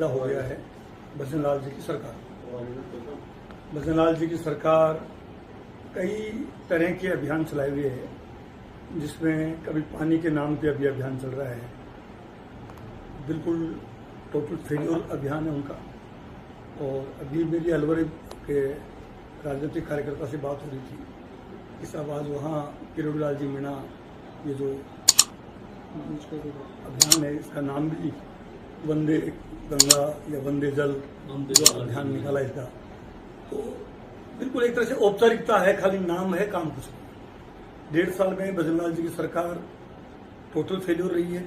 पैदा हो गया है भजन लाल जी की सरकार। भजन लाल जी की सरकार कई तरह के अभियान चलाए हुए है, जिसमें कभी पानी के नाम पे अभी अभियान चल रहा है, बिल्कुल टोटल फेल्योर अभियान है उनका। और अभी मेरी अलवर के राजनीतिक कार्यकर्ता से बात हो रही थी कि साहब आज वहाँ किरोड़ी लाल जी मीणा ये जो अभियान है इसका नाम भी वंदे गंगा या वंदे जल जो अभियान निकाला इसका, तो बिल्कुल एक तरह से औपचारिकता है, खाली नाम है, काम कुछ नहीं। 1.5 साल में भजन लाल जी की सरकार टोटल फेल्योर रही है।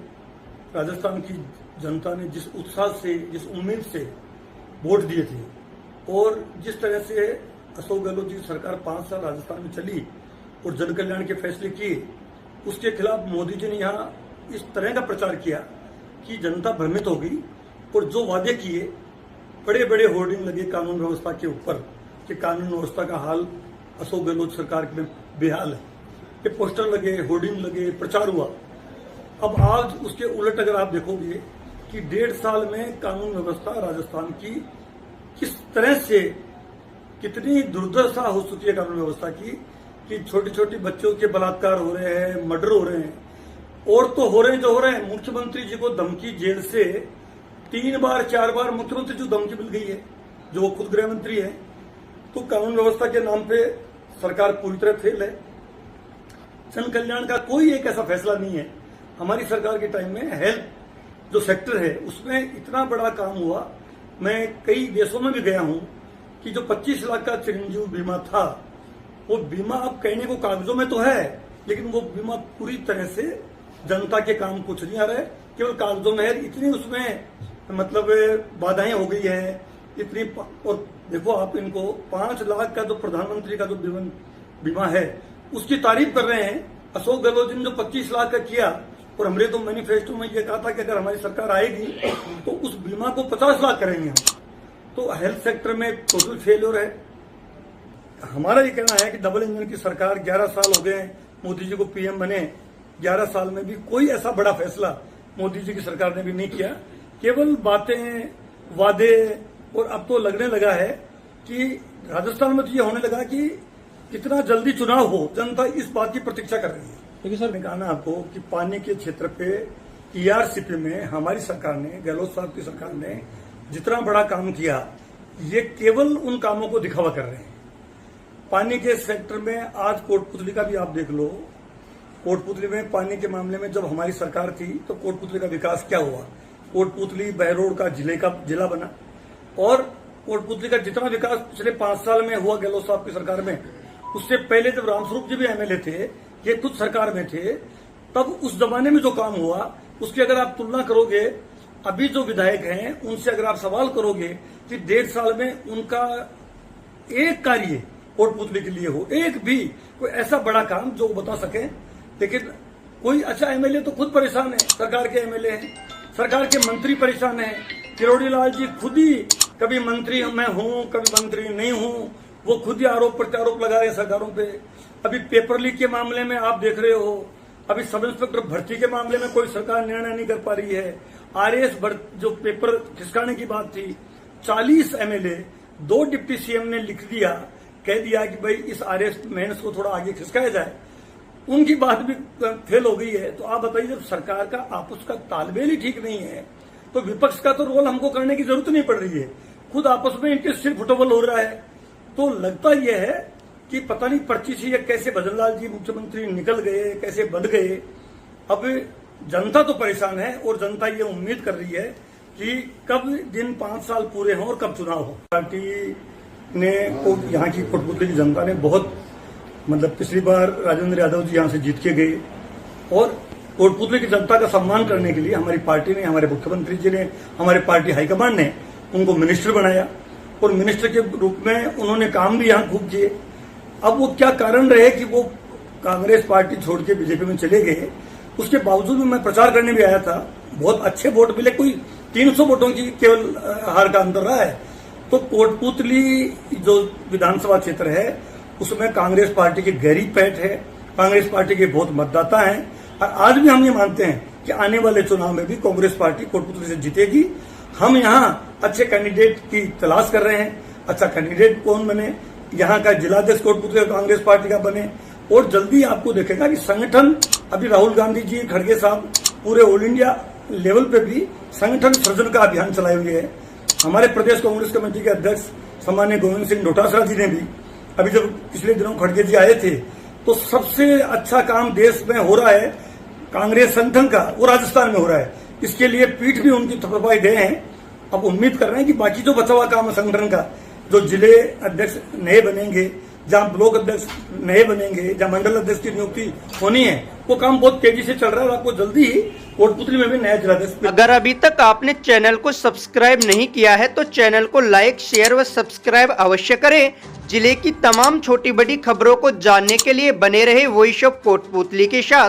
राजस्थान की जनता ने जिस उत्साह से, जिस उम्मीद से वोट दिए थे और जिस तरह से अशोक गहलोत जी की सरकार 5 साल राजस्थान में चली और जन कल्याण के फैसले किए, उसके खिलाफ मोदी जी ने यहाँ इस तरह का प्रचार किया कि जनता भ्रमित हो गई। और जो वादे किए, बड़े बड़े होर्डिंग लगे कानून व्यवस्था के ऊपर कि कानून व्यवस्था का हाल अशोक गहलोत सरकार में बेहाल है, ये पोस्टर लगे, होर्डिंग लगे, प्रचार हुआ। अब आज उसके उलट अगर आप देखोगे कि 1.5 साल में कानून व्यवस्था राजस्थान की किस तरह से, कितनी दुर्दशा हो चुकी है कानून व्यवस्था की कि छोटी छोटी बच्चों के बलात्कार हो रहे हैं, मर्डर हो रहे हैं, और तो हो रहे हैं जो हो रहे हैं। मुख्यमंत्री जी को धमकी जेल से 3 बार 4 बार मुख्यमंत्री जी को धमकी मिल गई है, जो वो खुद गृह मंत्री है। तो कानून व्यवस्था के नाम पे सरकार पूरी तरह फेल है। जन कल्याण का कोई एक ऐसा फैसला नहीं है। हमारी सरकार के टाइम में हेल्थ जो सेक्टर है उसमें इतना बड़ा काम हुआ। मैं कई देशों में भी गया हूं कि जो 25 लाख का चिरंजीव बीमा था, वो बीमा अब कहने को कागजों में तो है, लेकिन वो बीमा पूरी तरह से जनता के काम कुछ नहीं आ रहा है, केवल कागजों में है। इतनी उसमें मतलब बाधाएं हो गई है इतनी। और देखो आप इनको 5 लाख का जो प्रधानमंत्री का जो बीमा है उसकी तारीफ कर रहे हैं। अशोक गहलोत जी ने जो 25 लाख का किया, और हमने तो मैनिफेस्टो में ये कहा था कि अगर हमारी सरकार आएगी तो उस बीमा को 50 लाख करेंगे हम। तो हेल्थ सेक्टर में टोटल फेल्योर है। हमारा ये कहना है कि डबल इंजन की सरकार 11 साल हो गए मोदी जी को पीएम बने, 11 साल में भी कोई ऐसा बड़ा फैसला मोदी जी की सरकार ने भी नहीं किया। केवल बातें, वादे, और अब तो लगने लगा है कि राजस्थान में तो ये होने लगा कि कितना जल्दी चुनाव हो, जनता इस बात की प्रतीक्षा कर रही है। देखिए सर, मैं कहना आपको कि पानी के क्षेत्र पे ईआरसीपी में हमारी सरकार ने, गहलोत साहब की सरकार ने जितना बड़ा काम किया, ये केवल उन कामों को दिखावा कर रहे हैं। पानी के सेक्टर में आज कोटपुतली का भी आप देख लो। कोटपुतली में पानी के मामले में जब हमारी सरकार थी तो कोटपुतली का विकास क्या हुआ? कोटपुतली बहरोड का जिला बना, और कोटपुतली का जितना विकास पिछले 5 साल में हुआ गहलोत साहब की सरकार में, उससे पहले जब रामस्वरूप जी भी एमएलए थे, ये खुद सरकार में थे, तब उस जमाने में जो काम हुआ उसकी अगर आप तुलना करोगे अभी जो विधायक हैं उनसे, अगर आप सवाल करोगे कि 1.5 साल में उनका एक कार्य कोटपुतली के लिए हो, एक भी कोई ऐसा बड़ा काम जो बता सके, लेकिन कोई अच्छा एमएलए तो खुद परेशान है, सरकार के एमएलए हैं, सरकार के मंत्री परेशान हैं। किरोड़ी लाल जी खुद ही कभी मंत्री मैं हूं, कभी मंत्री नहीं हूं, वो खुद ही आरोप प्रत्यारोप लगा रहे हैं सरकारों पे। अभी पेपर लीक के मामले में आप देख रहे हो, अभी सब इंस्पेक्टर भर्ती के मामले में कोई सरकार निर्णय नहीं कर पा रही है। आरएएस जो पेपर खिसकाने की बात थी, 40 एमएलए, 2 डिप्टी सीएम ने लिख दिया, कह दिया कि भाई इस आरएएस मेंस को थोड़ा आगे खिसकाया जाए, उनकी बात भी फेल हो गई है। तो आप बताइए, जब सरकार का आपस का तालमेल ही ठीक नहीं है तो विपक्ष का तो रोल हमको करने की जरूरत नहीं पड़ रही है, खुद आपस में इनके सिर फुटबॉल हो रहा है। तो लगता यह है कि पता नहीं पर्ची से ये कैसे भजन लाल जी मुख्यमंत्री निकल गए, कैसे बंध गए। अब जनता तो परेशान है और जनता ये उम्मीद कर रही है कि कब दिन 5 साल पूरे हों और कब चुनाव हो। पार्टी ने, यहाँ की कोटपुतली की जनता ने बहुत, मतलब पिछली बार राजेंद्र यादव जी यहाँ से जीत के गए, और कोटपुतली की जनता का सम्मान करने के लिए हमारी पार्टी ने, हमारे मुख्यमंत्री जी ने, हमारे पार्टी हाईकमान ने उनको मिनिस्टर बनाया, और मिनिस्टर के रूप में उन्होंने काम भी यहाँ खूब किए। अब वो क्या कारण रहे कि वो कांग्रेस पार्टी छोड़ के बीजेपी में चले गए, उसके बावजूद भी मैं प्रचार करने भी आया था। बहुत अच्छे वोट मिले, कोई 300 वोटों की केवल हार का अंतर रहा है। तो कोटपुतली जो विधानसभा क्षेत्र है उसमें कांग्रेस पार्टी की गहरी पैठ है, कांग्रेस पार्टी के बहुत मतदाता हैं, और आज भी हम ये मानते हैं कि आने वाले चुनाव में भी कांग्रेस पार्टी कोटपुतली से जीतेगी। हम यहाँ अच्छे कैंडिडेट की तलाश कर रहे हैं। अच्छा कैंडिडेट कौन बने, यहाँ का जिलाध्यक्ष कोटपुतली कांग्रेस पार्टी का बने, और जल्दी आपको देखेगा कि संगठन, अभी राहुल गांधी जी, खड़गे साहब पूरे ऑल इंडिया लेवल पे भी संगठन सृजन का अभियान चलाए हुए है। हमारे प्रदेश कांग्रेस कमेटी के अध्यक्ष सम्माननीय गोविंद सिंह डोटासरा जी ने भी अभी जब पिछले दिनों खड़गे जी आए थे तो सबसे अच्छा काम देश में हो रहा है कांग्रेस संगठन का, वो राजस्थान में हो रहा है। इसके लिए पीठ भी उनकी थपथपाई गए हैं। अब उम्मीद कर रहे हैं कि बाकी जो बचा हुआ काम है संगठन का, जो जिले अध्यक्ष नए बनेंगे, जहां ब्लॉक अध्यक्ष नए बनेंगे, जहां मंडल अध्यक्ष की नियुक्ति होनी है, वो काम बहुत तेजी से चल रहा है और आपको जल्दी ही कोटपुतली में भी नया जिलाध्यक्ष। अगर अभी तक आपने चैनल को सब्सक्राइब नहीं किया है तो चैनल को लाइक, शेयर व सब्सक्राइब अवश्य करें। जिले की तमाम छोटी बड़ी खबरों को जानने के लिए बने रहे वॉइस ऑफ कोटपुतली के साथ।